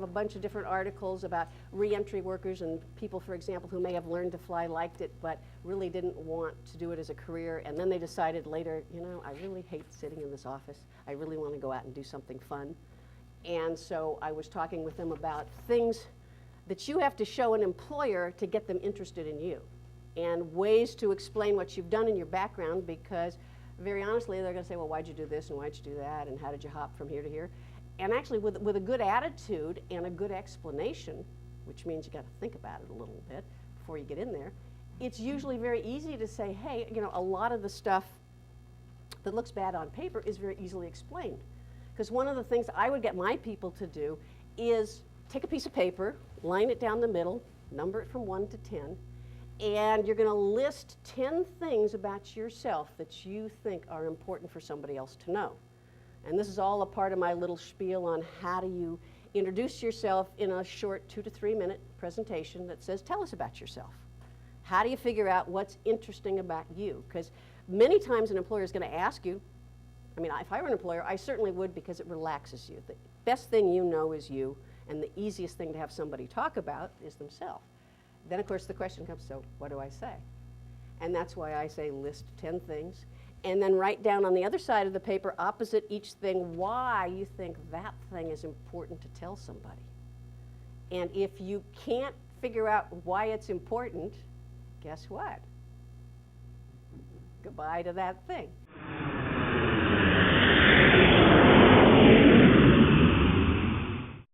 bunch of different articles about reentry workers and people, for example, who may have learned to fly, liked it, but really didn't want to do it as a career. And then they decided later, you know, I really hate sitting in this office. I really want to go out and do something fun. And so I was talking with them about things that you have to show an employer to get them interested in you, and ways to explain what you've done in your background, because very honestly, they're going to say, well, why'd you do this and why'd you do that and how did you hop from here to here? And actually, with a good attitude and a good explanation, which means you got to think about it a little bit before you get in there, it's usually very easy to say, hey, you know, a lot of the stuff that looks bad on paper is very easily explained. Because one of the things I would get my people to do is take a piece of paper, line it down the middle, number it from 1 to 10, and you're going to list 10 things about yourself that you think are important for somebody else to know. And this is all a part of my little spiel on how do you introduce yourself in a short 2 to 3 minute presentation that says, tell us about yourself. How do you figure out what's interesting about you? Because many times an employer is going to ask you, I mean, if I were an employer, I certainly would, because it relaxes you. The best thing you know is you, and the easiest thing to have somebody talk about is themselves. Then, of course, the question comes, so what do I say? And that's why I say list 10 things, and then write down on the other side of the paper, opposite each thing, why you think that thing is important to tell somebody. And if you can't figure out why it's important, guess what? Goodbye to that thing.